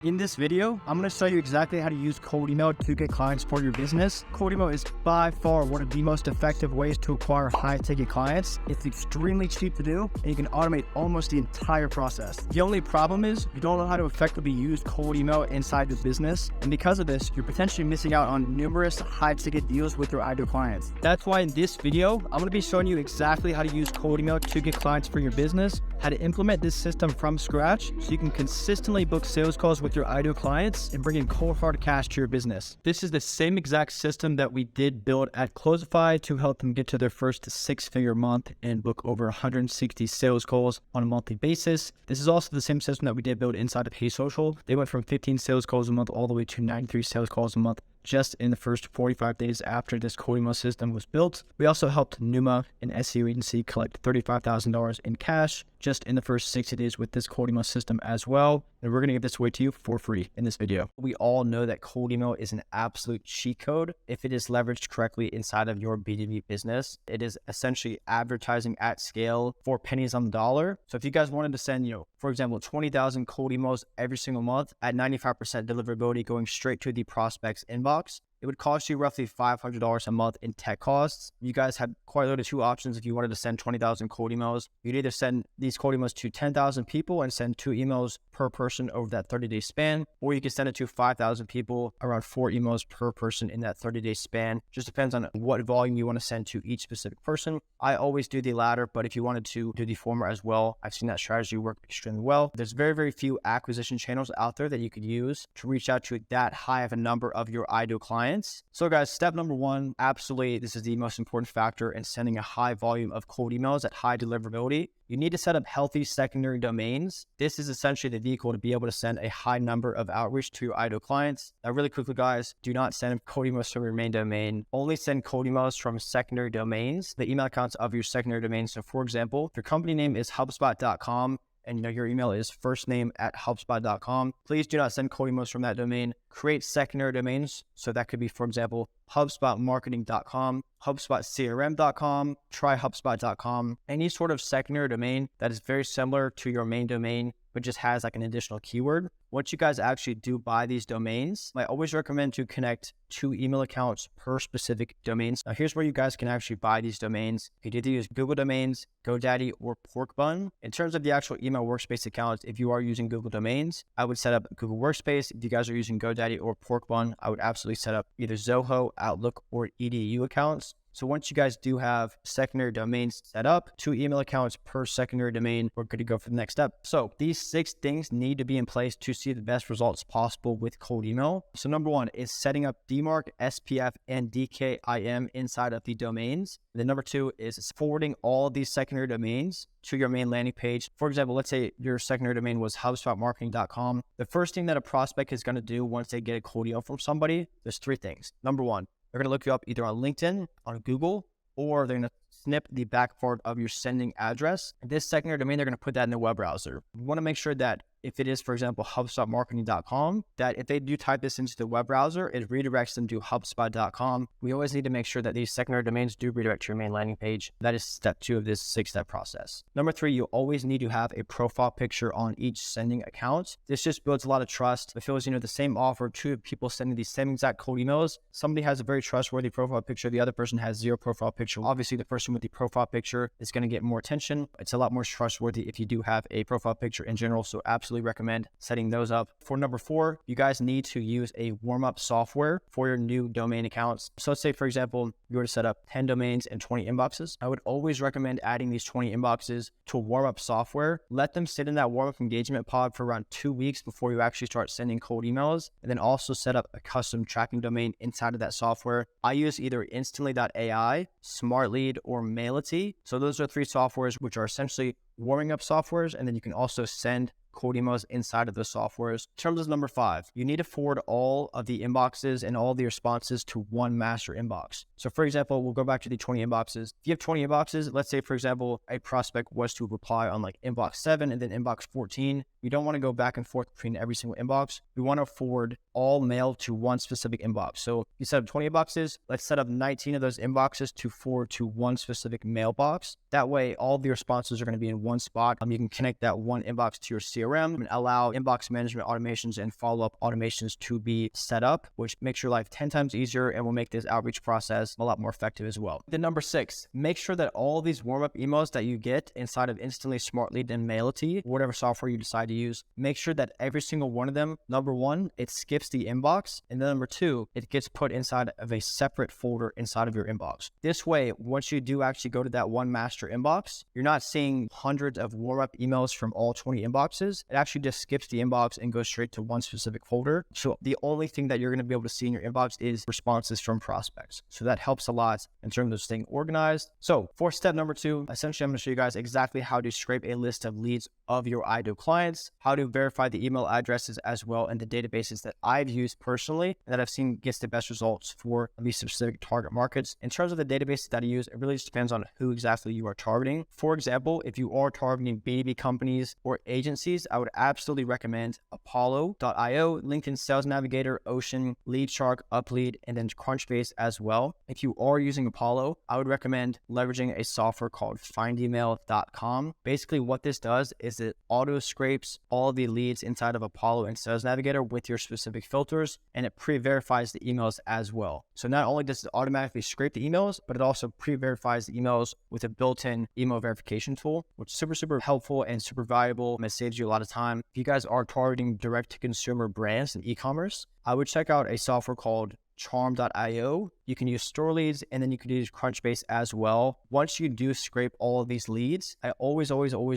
In this video, I'm going to show you exactly how to use cold email to get clients for your business. Cold email is by far one of the most effective ways to acquire high-ticket clients. It's extremely cheap to do, and you can automate almost the entire process. The only problem is you don't know how to effectively use cold email inside your business, and because of this, you're potentially missing out on numerous high-ticket deals with your ideal clients. That's why in this video, I'm going to be showing you exactly how to use cold email to get clients for your business, how to implement this system from scratch so you can consistently book sales calls with your ideal clients and bring in cold hard cash to your business. This is the same exact system that we did build at Closify to help them get to their first six-figure month and book over 160 sales calls on a monthly basis. This is also the same system that we did build inside of Hey Social. They went from 15 sales calls a month all the way to 93 sales calls a month just in the first 45 days after this cold email system was built. We also helped Numa, an SEO agency, collect $35,000 in cash just in the first 60 days with this cold email system as well. And we're going to give this away to you for free in this video. We all know that cold email is an absolute cheat code if it is leveraged correctly inside of your B2B business. It is essentially advertising at scale for pennies on the dollar. So if you guys wanted to send, for example, 20,000 cold emails every single month at 95% deliverability going straight to the prospect's inbox, it would cost you roughly $500 a month in tech costs. You guys had quite literally two options if you wanted to send 20,000 cold emails. You'd either send these cold emails to 10,000 people and send 2 emails per person over that 30-day span, or you could send it to 5,000 people, around 4 emails per person in that 30-day span. Just depends on what volume you want to send to each specific person. I always do the latter, but if you wanted to do the former as well, I've seen that strategy work extremely well. There's very, very few acquisition channels out there that you could use to reach out to that high of a number of your ideal clients. So guys, step number 1, absolutely, this is the most important factor in sending a high volume of cold emails at high deliverability. You need to set up healthy secondary domains. This is essentially the vehicle to be able to send a high number of outreach to your ideal clients. Now, really quickly, guys, do not send cold emails from your main domain. Only send cold emails from secondary domains, the email accounts of your secondary domain. So for example, if your company name is HubSpot.com, and your email is firstname@hubspot.com. Please do not send cold emails from that domain. Create secondary domains. So that could be, for example, HubSpotMarketing.com, HubSpotCRM.com, tryHubSpot.com. Any sort of secondary domain that is very similar to your main domain, but just has like an additional keyword. Once you guys actually do buy these domains, I always recommend to connect 2 email accounts per specific domains. Now, here's where you guys can actually buy these domains. You could either use Google Domains, GoDaddy, or Porkbun. In terms of the actual email workspace accounts, if you are using Google Domains, I would set up Google Workspace. If you guys are using GoDaddy or Porkbun, I would absolutely set up either Zoho, Outlook, or EDU accounts. So once you guys do have secondary domains set up, 2 email accounts per secondary domain, we're good to go for the next step. So these 6 things need to be in place to see the best results possible with cold email. So number 1 is setting up DMARC, SPF, and DKIM inside of the domains. And then number 2 is forwarding all of these secondary domains to your main landing page. For example, let's say your secondary domain was HubSpotMarketing.com. The first thing that a prospect is going to do once they get a cold email from somebody, there's 3 things. Number 1, they're going to look you up either on LinkedIn, on Google, or they're going to snip the back part of your sending address. This secondary domain, they're going to put that in the web browser. You want to make sure that if it is, for example, HubSpotMarketing.com, that if they do type this into the web browser, it redirects them to HubSpot.com. We always need to make sure that these secondary domains do redirect to your main landing page. That is step 2 of this 6-step process. Number 3, you always need to have a profile picture on each sending account. This just builds a lot of trust. It feels, the same offer, 2 people sending the same exact cold emails. Somebody has a very trustworthy profile picture. The other person has 0 profile picture. Obviously, the person with the profile picture is going to get more attention. It's a lot more trustworthy if you do have a profile picture in general. So absolutely recommend setting those up. For number 4, you guys need to use a warm-up software for your new domain accounts. So let's say, for example, you were to set up 10 domains and 20 inboxes. I would always recommend adding these 20 inboxes to warm-up software. Let them sit in that warm-up engagement pod for around 2 weeks before you actually start sending cold emails. And then also set up a custom tracking domain inside of that software. I use either Instantly.ai, SmartLead, or Maility. So those are 3 softwares which are essentially warming up softwares, and then you can also send cold emails inside of the softwares. In terms of number 5, you need to forward all of the inboxes and all the responses to one master inbox. So for example, we'll go back to the 20 inboxes. If you have 20 inboxes, let's say, for example, a prospect was to reply on like inbox 7 and then inbox 14, We don't want to go back and forth between every single inbox. We want to forward all mail to one specific inbox. So you set up 20 inboxes, let's set up 19 of those inboxes to forward to one specific mailbox. That way, all the responses are going to be in one spot. You can connect that one inbox to your CRM and allow inbox management automations and follow-up automations to be set up, which makes your life 10 times easier and will make this outreach process a lot more effective as well. Then number 6, make sure that all these warm-up emails that you get inside of Instantly Smart Lead and Maility, whatever software you decide to use, make sure that every single one of them, number 1, it skips the inbox, and then number 2, it gets put inside of a separate folder inside of your inbox. This way, once you do actually go to that one master inbox, you're not seeing hundreds of warm-up emails from all 20 inboxes. It actually just skips the inbox and goes straight to one specific folder. So the only thing that you're going to be able to see in your inbox is responses from prospects. So that helps a lot in terms of staying organized. So for step number 2, essentially I'm going to show you guys exactly how to scrape a list of leads of your ideal clients, how to verify the email addresses as well, and the databases that I've used personally and that I've seen gets the best results for these specific target markets. In terms of the databases that I use, it really just depends on who exactly you are targeting. For example, if you are targeting B2B companies or agencies, I would absolutely recommend Apollo.io, LinkedIn Sales Navigator, Ocean, LeadShark, Uplead, and then crunchbase as well. If you are using Apollo, I would recommend leveraging a software called findemail.com. Basically what this does is it auto scrapes all the leads inside of Apollo and Sales Navigator with your specific filters, and it pre-verifies the emails as well. So not only does it automatically scrape the emails, but it also pre-verifies the emails with a built-in email verification tool, which is super helpful and super valuable. It saves you a lot of time. If you guys are targeting direct-to-consumer brands and e-commerce, I would check out a software called charm.io. You can use store leads, and then you can use crunchbase as well. Once you do scrape all of these leads, I always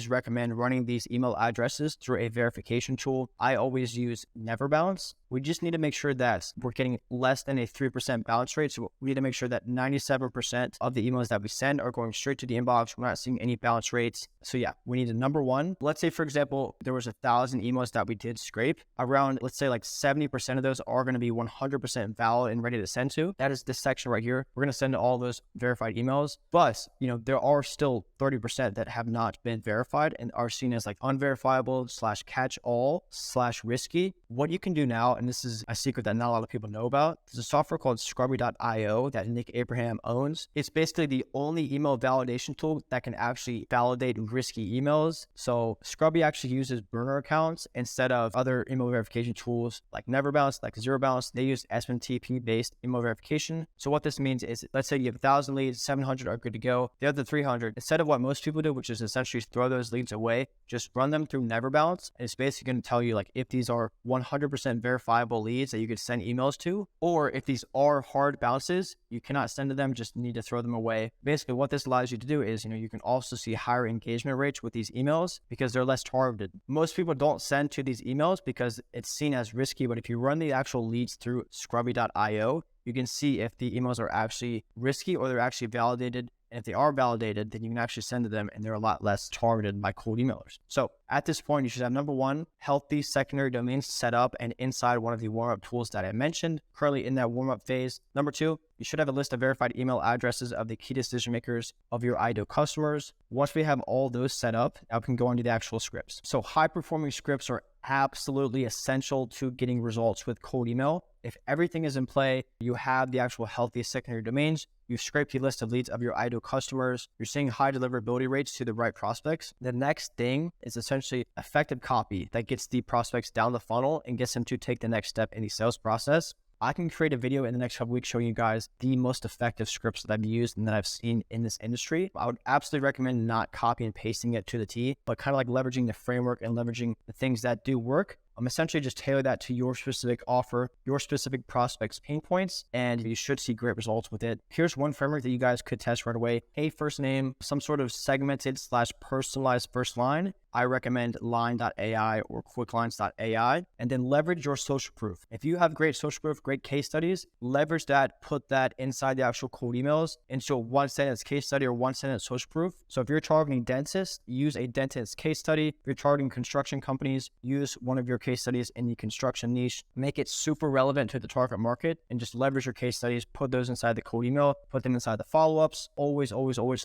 recommend running these email addresses through a verification tool. I always use Never Bounce. We just need to make sure that we're getting less than a 3% bounce rate. So we need to make sure that 97% of the emails that we send are going straight to the inbox. We're not seeing any bounce rates. So yeah, we need a number 1. Let's say, for example, there was 1,000 emails that we did scrape. Around, let's say like 70% of those are going to be 100% valid and ready to send to. That is this section right here. We're going to send all those verified emails. But, there are still 30% that have not been verified and are seen as like unverifiable / catch all / risky. What you can do now, and this is a secret that not a lot of people know about, there's a software called scrubby.io that Nick Abraham owns. It's basically the only email validation tool that can actually validate risky emails. So Scrubby actually uses burner accounts instead of other email verification tools like Never Bounce, like Zero Bounce. They use SMTP based email verification. So what this means is, let's say you have 1,000 leads, 700 are good to go. The other 300, instead of what most people do, which is essentially throw those leads away, just run them through Never Bounce. And it's basically going to tell you like if these are 100% verifiable leads that you could send emails to, or if these are hard bounces, you cannot send to them, just need to throw them away. Basically what this allows you to do is, you can also see higher engagement rates with these emails because they're less targeted. Most people don't send to these emails because it's seen as risky, but if you run the actual leads through scrubby.io, you can see if the emails are actually risky or they're actually validated. And if they are validated, then you can actually send to them and they're a lot less targeted by cold emailers. So at this point, you should have number 1, healthy secondary domains set up and inside one of the warm-up tools that I mentioned, currently in that warm-up phase. Number 2, you should have a list of verified email addresses of the key decision makers of your ideal customers. Once we have all those set up, now we can go into the actual scripts. So high-performing scripts are absolutely essential to getting results with cold email. If everything is in play, you have the actual healthy secondary domains, you've scraped the list of leads of your ideal customers, you're seeing high deliverability rates to the right prospects. The next thing is essentially effective copy that gets the prospects down the funnel and gets them to take the next step in the sales process. I can create a video in the next couple weeks showing you guys the most effective scripts that I've used and that I've seen in this industry. I would absolutely recommend not copy and pasting it to the T, but kind of like leveraging the framework and leveraging the things that do work. Essentially just tailor that to your specific offer, your specific prospects' pain points, and you should see great results with it. Here's one framework that you guys could test right away. Hey, first name, some sort of segmented / personalized first line. I recommend line.ai or quicklines.ai, and then leverage your social proof. If you have great social proof, great case studies, leverage that, put that inside the actual cold emails into a 1-sentence case study or 1-sentence social proof. So if you're targeting dentists, use a dentist case study. If you're targeting construction companies, use one of your case studies in the construction niche. Make it super relevant to the target market and just leverage your case studies, put those inside the cold email, put them inside the follow-ups. Always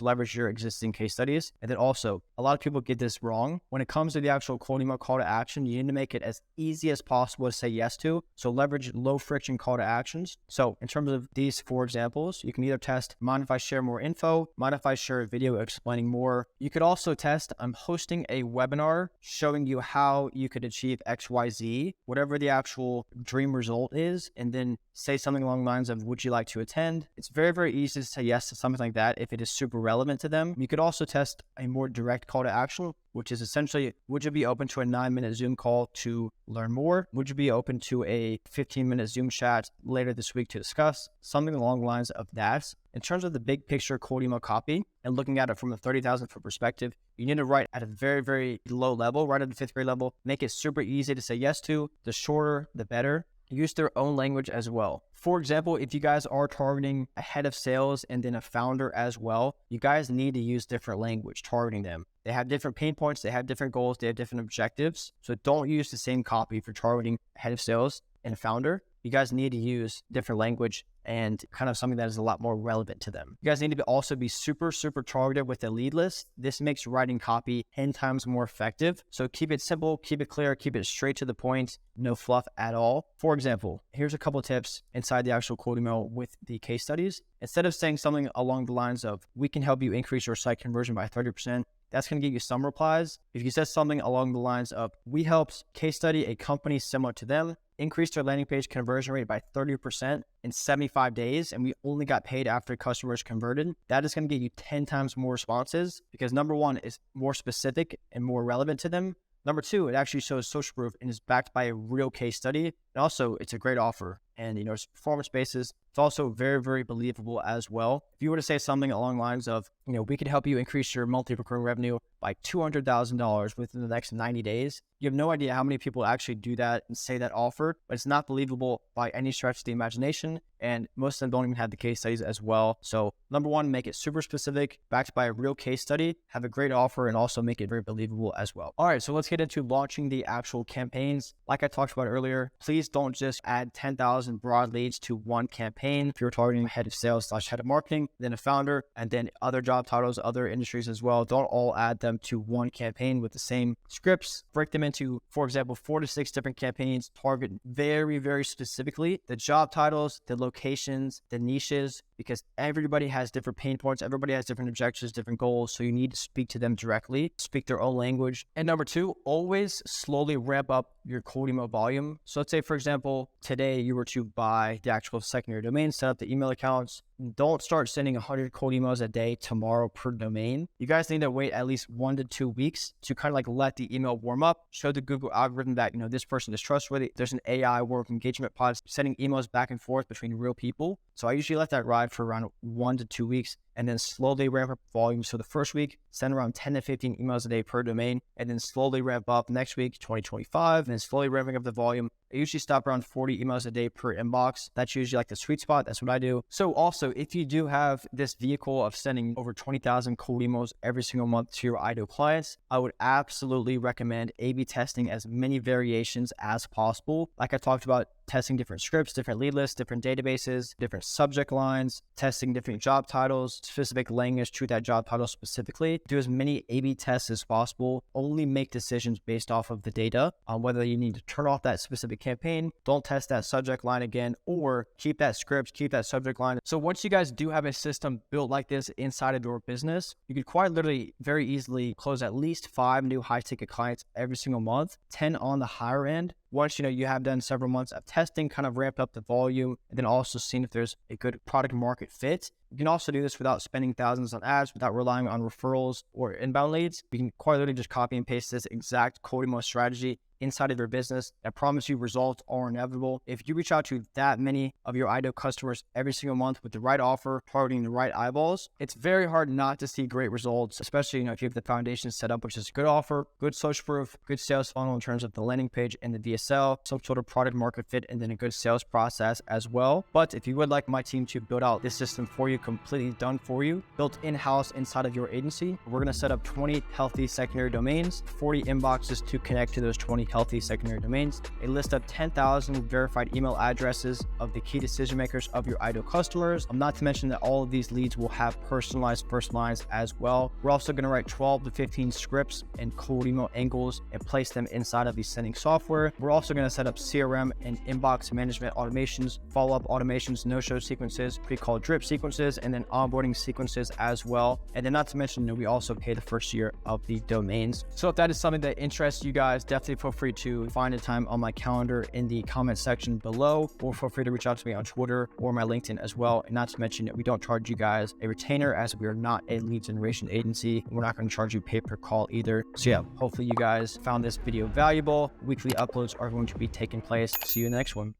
leverage your existing case studies. And then also, a lot of people get this wrong. wrong. When it comes to the actual cold email call to action, you need to make it as easy as possible to say yes to. So leverage low friction call to actions. So in terms of these 4 examples, you can either test, mind if I share more info, mind if I share a video explaining more. You could also test, I'm hosting a webinar showing you how you could achieve XYZ, whatever the actual dream result is, and then say something along the lines of, would you like to attend? It's very, very easy to say yes to something like that if it is super relevant to them. You could also test a more direct call to action, which is essentially, would you be open to a 9-minute Zoom call to learn more? Would you be open to a 15-minute Zoom chat later this week to discuss? Something along the lines of that. In terms of the big picture cold email copy and looking at it from a 30,000 foot perspective, you need to write at a very, very low level, right at the 5th grade level. Make it super easy to say yes to. The shorter, the better. Use their own language as well. For example, if you guys are targeting a head of sales and then a founder as well, you guys need to use different language targeting them. They have different pain points, they have different goals, they have different objectives. So don't use the same copy for targeting a head of sales and a founder. You guys need to use different language and kind of something that is a lot more relevant to them. You guys need to also be super, super targeted with a lead list. This makes writing copy 10 times more effective. So keep it simple, keep it clear, keep it straight to the point, no fluff at all. For example, here's a couple of tips inside the actual cold email with the case studies. Instead of saying something along the lines of, we can help you increase your site conversion by 30%, that's going to get you some replies. If you said something along the lines of, we helped case study a company similar to them, increased their landing page conversion rate by 30% in 75 days, and we only got paid after customers converted, that is going to get you 10 times more responses because number one, is more specific and more relevant to them. Number two, it actually shows social proof and is backed by a real case study. And also, it's a great offer. And, it's performance basis. It's also very, very believable as well. If you were to say something along the lines of, we could help you increase your monthly recurring revenue by $200,000 within the next 90 days, you have no idea how many people actually do that and say that offer, but it's not believable by any stretch of the imagination. And most of them don't even have the case studies as well. So number one, make it super specific, backed by a real case study, have a great offer, and also make it very believable as well. All right, so let's get into launching the actual campaigns. Like I talked about earlier, please don't just add 10,000 broad leads to one campaign. If you're targeting a head of sales / head of marketing, then a founder, and then other job titles, other industries as well, don't all add them to one campaign with the same scripts. Break them into, for example, 4 to 6 different campaigns. Target very, very specifically the job titles, the locations, the niches, because everybody has different pain points. Everybody has different objectives, different goals. So you need to speak to them directly, speak their own language. And number two, always slowly ramp up your cold email volume. So let's say, for example, today you were to buy the actual secondary domain, set up the email accounts. Don't start sending 100 cold emails a day tomorrow per domain. You guys need to wait at least 1 to 2 weeks to kind of like let the email warm up, show the Google algorithm that, this person is trustworthy. There's an AI work engagement pod sending emails back and forth between real people. So I usually let that ride for around 1 to 2 weeks and then slowly ramp up volume. So the first week, send around 10 to 15 emails a day per domain, and then slowly ramp up next week, 2025, and then slowly ramping up the volume. I usually stop around 40 emails a day per inbox. That's usually like the sweet spot. That's what I do. So also, if you do have this vehicle of sending over 20,000 cold emails every single month to your ideal clients, I would absolutely recommend A/B testing as many variations as possible. Like I talked about, testing different scripts, different lead lists, different databases, different subject lines, testing different job titles, specific language to that job title specifically. Do as many A/B tests as possible. Only make decisions based off of the data on whether you need to turn off that specific campaign. Don't test that subject line again, or keep that script, keep that subject line. So once you guys do have a system built like this inside of your business, you could quite literally very easily close at least 5 new high ticket clients every single month, 10 on the higher end. Once you have done several months of testing, kind of ramped up the volume, and then also seeing if there's a good product market fit. You can also do this without spending thousands on ads, without relying on referrals or inbound leads. You can quite literally just copy and paste this exact cold email strategy inside of your business. I promise you, results are inevitable. If you reach out to that many of your ideal customers every single month with the right offer, targeting the right eyeballs, it's very hard not to see great results, especially if you have the foundation set up, which is a good offer, good social proof, good sales funnel in terms of the landing page and the VSL, some sort of product market fit, and then a good sales process as well. But if you would like my team to build out this system for you, completely done for you, built in-house inside of your agency, we're going to set up 20 healthy secondary domains, 40 inboxes to connect to those 20 healthy secondary domains, a list of 10,000 verified email addresses of the key decision makers of your ideal customers. Not to mention that all of these leads will have personalized first lines as well. We're also going to write 12 to 15 scripts and cold email angles and place them inside of the sending software. We're also going to set up CRM and inbox management automations, follow-up automations, no-show sequences, pre-call drip sequences, and then onboarding sequences as well. And then not to mention that we also pay the first year of the domains. So if that is something that interests you guys, definitely feel free to find a time on my calendar in the comment section below, or feel free to reach out to me on Twitter or my LinkedIn as well. And not to mention that we don't charge you guys a retainer, as we are not a lead generation agency. We're not going to charge you pay per call either. So yeah, hopefully you guys found this video valuable. Weekly uploads are going to be taking place. See you in the next one.